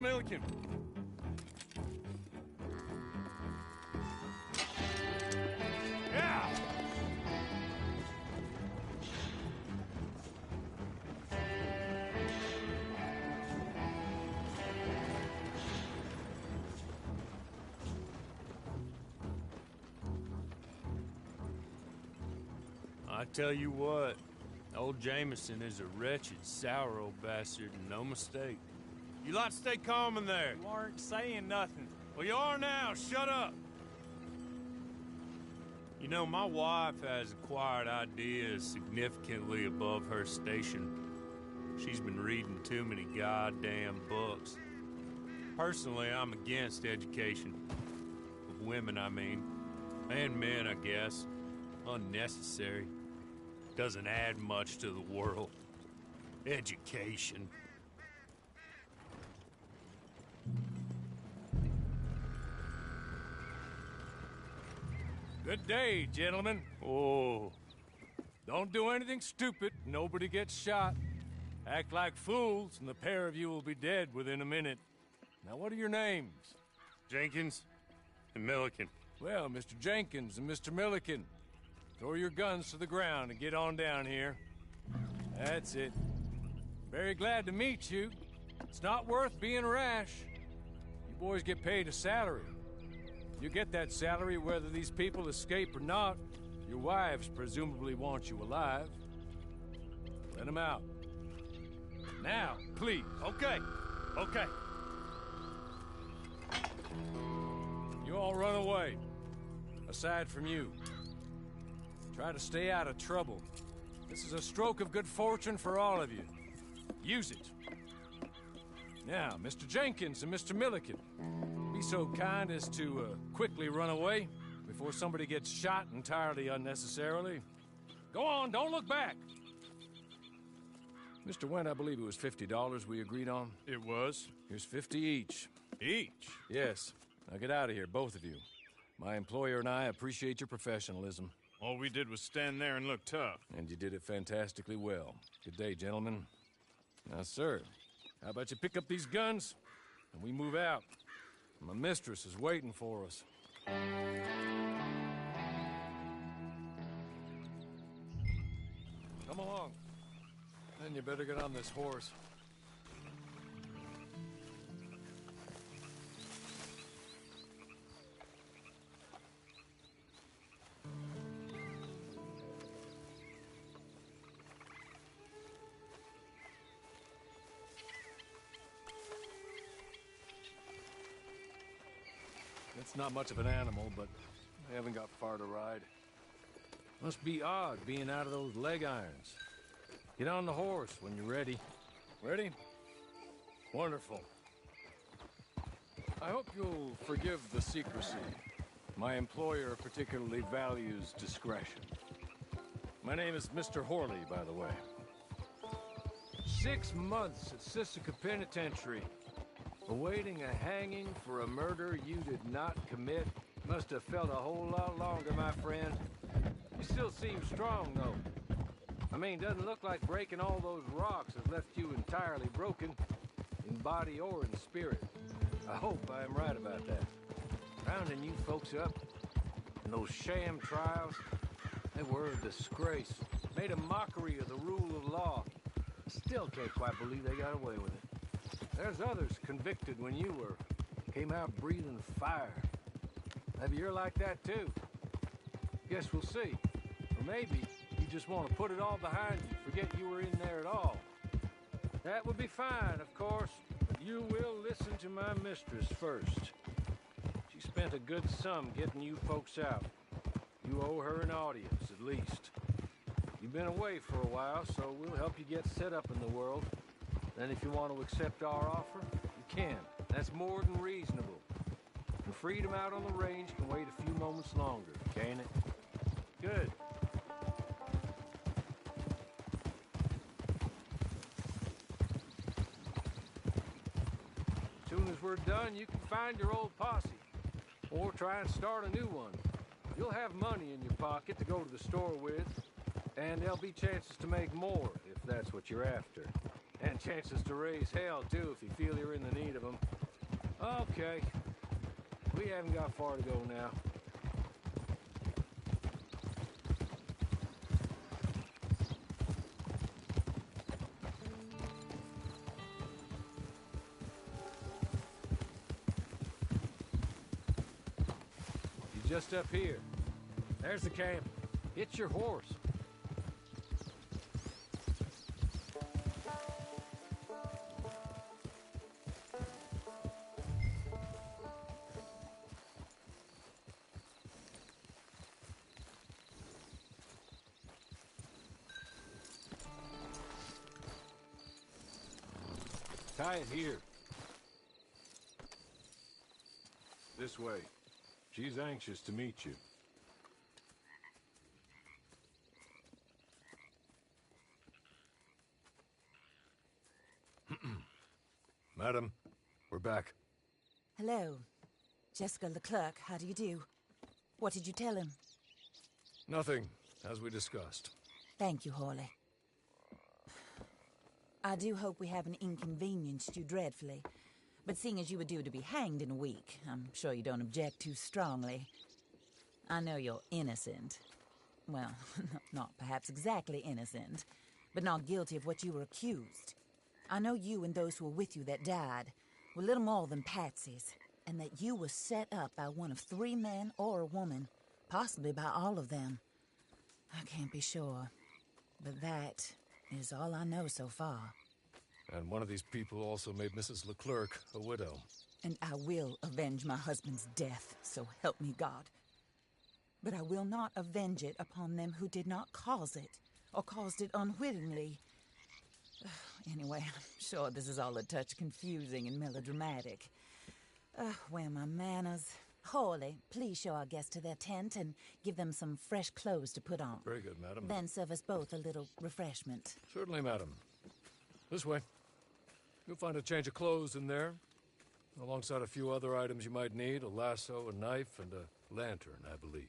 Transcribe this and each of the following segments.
Milliken. Yeah! I tell you what, old Jameson is a wretched, sour old bastard, and no mistake. You lot stay calm in there. You aren't saying nothing. Well, you are now. Shut up. You know, my wife has acquired ideas significantly above her station. She's been reading too many goddamn books. Personally, I'm against education. Of women, I mean. And men, I guess. Unnecessary. Doesn't add much to the world. Education. Good day, gentlemen. Oh. Don't do anything stupid. Nobody gets shot. Act like fools, and the pair of you will be dead within a minute. Now, what are your names? Jenkins and Milliken. Well, Mr. Jenkins and Mr. Milliken, throw your guns to the ground and get on down here. That's it. Very glad to meet you. It's not worth being rash. You boys get paid a salary. You get that salary whether these people escape or not. Your wives presumably want you alive. Let them out. Now, please. Okay. Okay. You all run away. Aside from you. Try to stay out of trouble. This is a stroke of good fortune for all of you. Use it. Now, Mr. Jenkins and Mr. Milliken, be so kind as to quickly run away before somebody gets shot entirely unnecessarily. Go on, don't look back. Mr. Wendt, I believe it was $50 we agreed on. It was. Here's 50 each. Each? Yes. Now get out of here, both of you. My employer and I appreciate your professionalism. All we did was stand there and look tough. And you did it fantastically well. Good day, gentlemen. Now, sir, how about you pick up these guns and we move out? My mistress is waiting for us. Come along. Then you better get on this horse. It's not much of an animal, but I haven't got far to ride. Must be odd being out of those leg irons. Get on the horse when you're ready. Ready? Wonderful. I hope you'll forgive the secrecy. My employer particularly values discretion. My name is Mr. Horley, by the way. 6 months at Sisika Penitentiary. Awaiting a hanging for a murder you did not commit. Must have felt a whole lot longer, my friend. You still seem strong, though. I mean, doesn't look like breaking all those rocks has left you entirely broken, in body or in spirit. I hope I am right about that. Rounding you folks up, and those sham trials, they were a disgrace. Made a mockery of the rule of law. Still can't quite believe they got away with it. There's others convicted when you were. Came out breathing fire. Maybe you're like that too. Guess we'll see. Or maybe you just want to put it all behind you, forget you were in there at all. That would be fine, of course, but you will listen to my mistress first. She spent a good sum getting you folks out. You owe her an audience, at least. You've been away for a while, so we'll help you get set up in the world. Then if you want to accept our offer, you can. That's more than reasonable. And freedom out on the range can wait a few moments longer, can't it? Good. As soon as we're done, you can find your old posse. Or try and start a new one. You'll have money in your pocket to go to the store with. And there'll be chances to make more, if that's what you're after. And chances to raise hell, too, if you feel you're in the need of them. Okay. We haven't got far to go now. You're just up here. There's the camp. Hitch your horse. Tie it here. This way. She's anxious to meet you. Madam, we're back. Hello. Jessica Leclerc, how do you do? What did you tell him? Nothing, as we discussed. Thank you, Hawley. I do hope we haven't inconvenienced you dreadfully. But seeing as you were due to be hanged in a week, I'm sure you don't object too strongly. I know you're innocent. Well, not perhaps exactly innocent, but not guilty of what you were accused. I know you and those who were with you that died were little more than patsies, and that you were set up by one of 3 men or a woman, possibly by all of them. I can't be sure, but that is all I know so far. And one of these people also made Mrs. Leclerc a widow. And I will avenge my husband's death, so help me God. But I will not avenge it upon them who did not cause it, or caused it unwittingly. Anyway, I'm sure this is all a touch confusing and melodramatic. Where are my manners? Hawley, please show our guests to their tent and give them some fresh clothes to put on. Very good, madam. Then serve us both a little refreshment. Certainly, madam. This way. You'll find a change of clothes in there, alongside a few other items you might need, a lasso, a knife, and a lantern, I believe.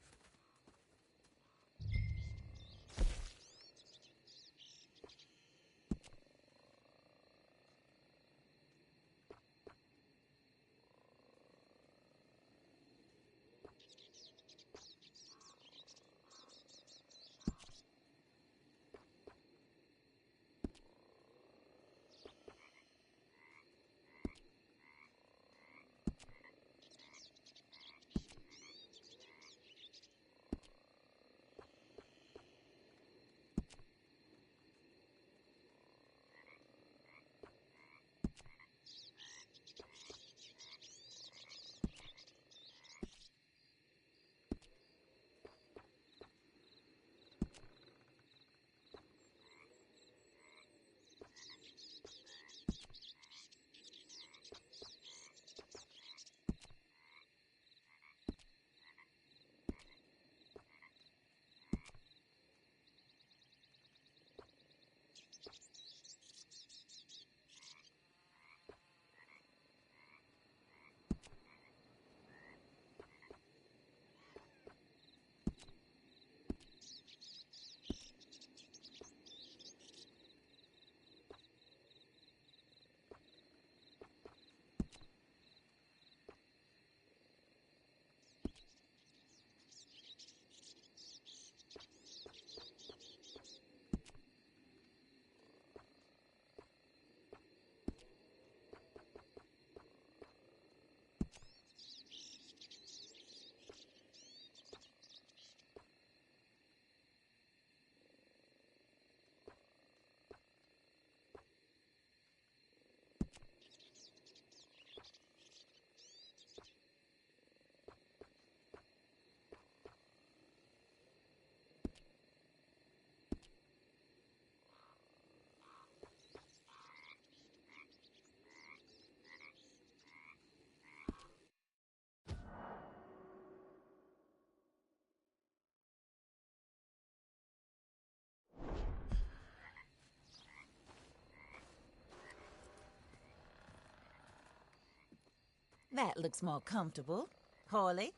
That looks more comfortable. Hawley,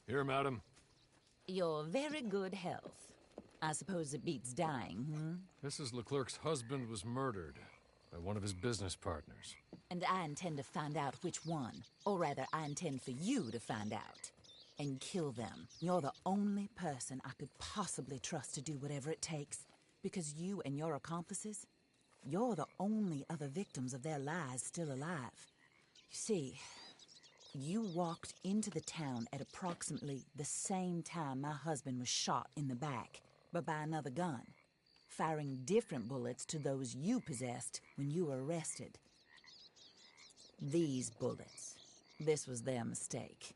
Here, madam. you're very good health. I suppose it beats dying, hmm? Mrs. Leclerc's husband was murdered. by one of his business partners. And I intend to find out which one. Or rather, I intend for you to find out. And kill them. You're the only person I could possibly trust to do whatever it takes. Because you and your accomplices, you're the only other victims of their lies still alive. You see, you walked into the town at approximately the same time my husband was shot in the back, but by another gun, firing different bullets to those you possessed when you were arrested. These bullets, this was their mistake.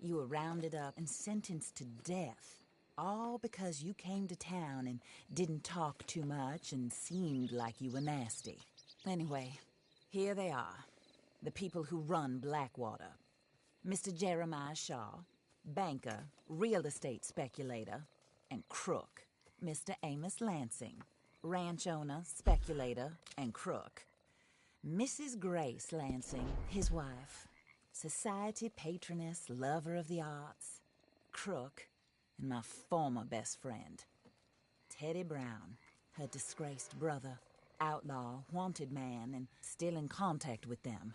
You were rounded up and sentenced to death, all because you came to town and didn't talk too much and seemed like you were nasty. Anyway, here they are, the people who run Blackwater. Mr. Jeremiah Shaw, banker, real estate speculator, and crook. Mr. Amos Lansing, ranch owner, speculator, and crook. Mrs. Grace Lansing, his wife, society patroness, lover of the arts, crook, and my former best friend. Teddy Brown, her disgraced brother, outlaw, wanted man, and still in contact with them.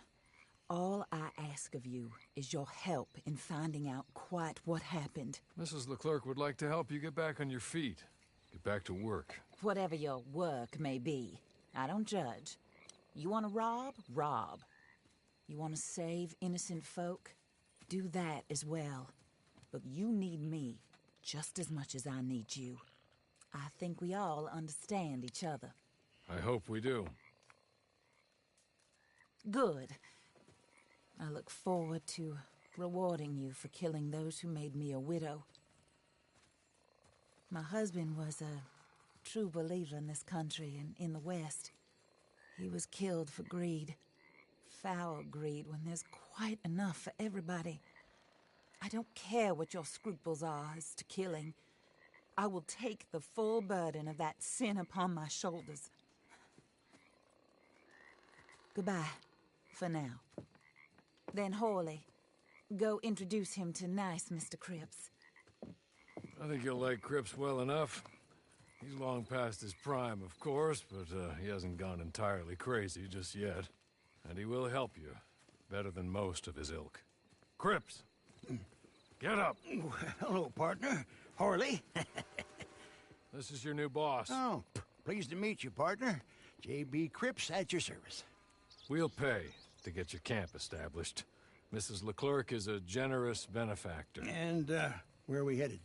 All I ask of you is your help in finding out quite what happened. Mrs. Leclerc would like to help you get back on your feet. Get back to work. Whatever your work may be, I don't judge. You want to rob? Rob. You want to save innocent folk? Do that as well. But you need me just as much as I need you. I think we all understand each other. I hope we do. Good. I look forward to rewarding you for killing those who made me a widow. My husband was a true believer in this country and in the West. He was killed for greed. Foul greed when there's quite enough for everybody. I don't care what your scruples are as to killing. I will take the full burden of that sin upon my shoulders. Goodbye, for now. Then Hawley, go introduce him to nice Mr. Cripps. I think you'll like Cripps well enough. He's long past his prime, of course, but he hasn't gone entirely crazy just yet. And he will help you, better than most of his ilk. Cripps! Get up! Hello, partner. Harley. This is your new boss. Oh, pleased to meet you, partner. J.B. Cripps at your service. We'll pay to get your camp established. Mrs. Leclerc is a generous benefactor. And, where are we headed?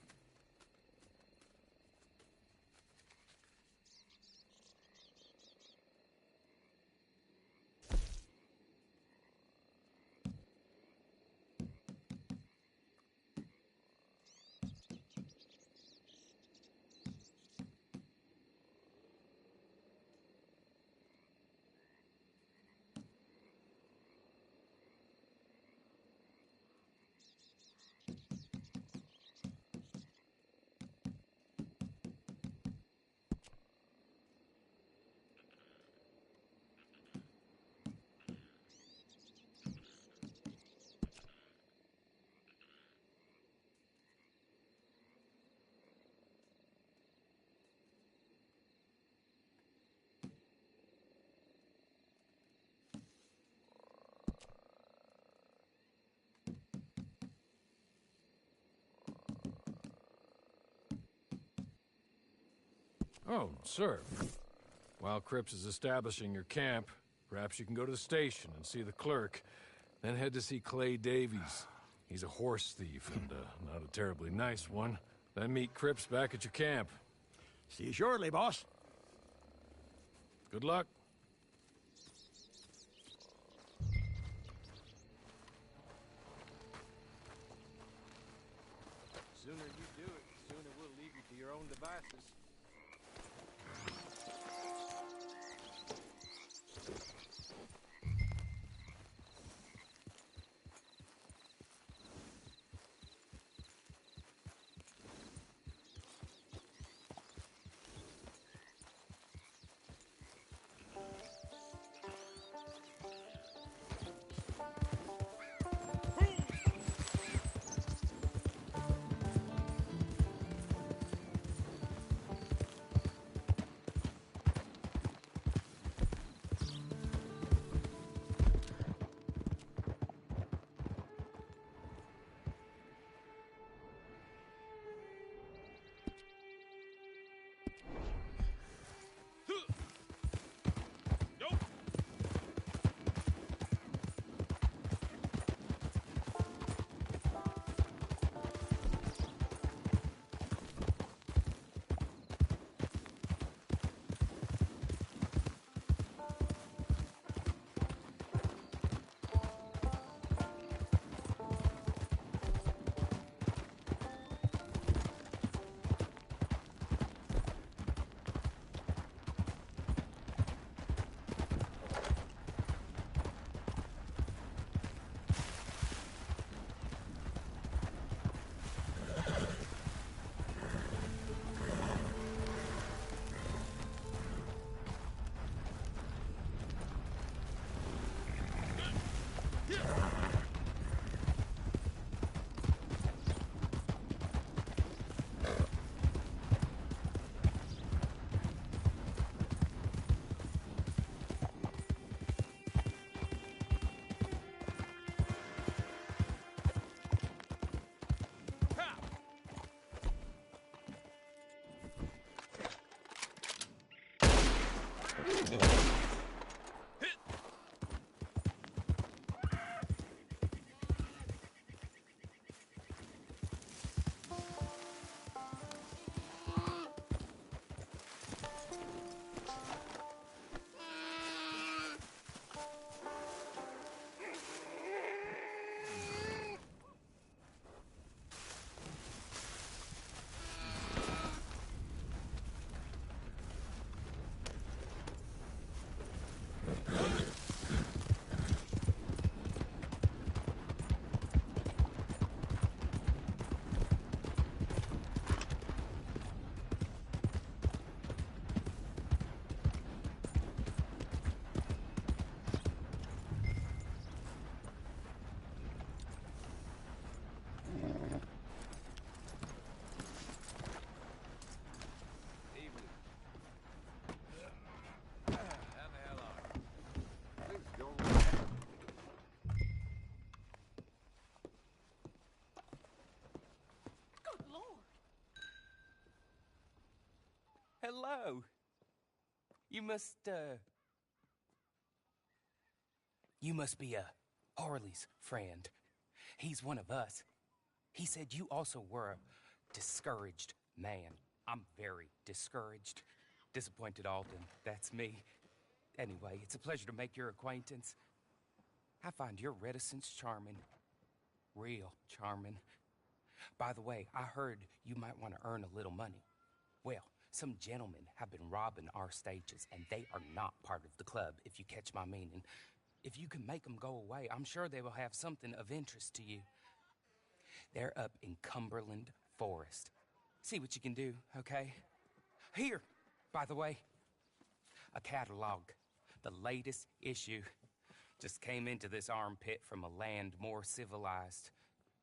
Oh, sir. While Cripps is establishing your camp, perhaps you can go to the station and see the clerk, then head to see Clay Davies. He's a horse thief, and not a terribly nice one. Then meet Cripps back at your camp. See you shortly, boss. Good luck. The sooner you do it, the sooner we'll leave you to your own devices. Hello. You must be Harley's friend. He's one of us. He said you also were a discouraged man. I'm very discouraged. Disappointed Alden, that's me. Anyway, it's a pleasure to make your acquaintance. I find your reticence charming. Real charming. By the way, I heard you might want to earn a little money. Well, some gentlemen have been robbing our stages, and they are not part of the club, if you catch my meaning. If you can make them go away, I'm sure they will have something of interest to you. They're up in Cumberland Forest. See what you can do, okay? Here, by the way, a catalog. The latest issue. Just came into this armpit from a land more civilized.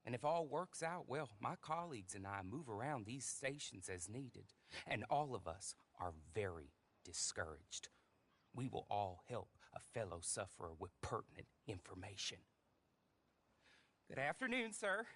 And if all works out, well, my colleagues and I move around these stations as needed. And all of us are very discouraged. We will all help a fellow sufferer with pertinent information. Good afternoon, sir.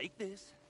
take this.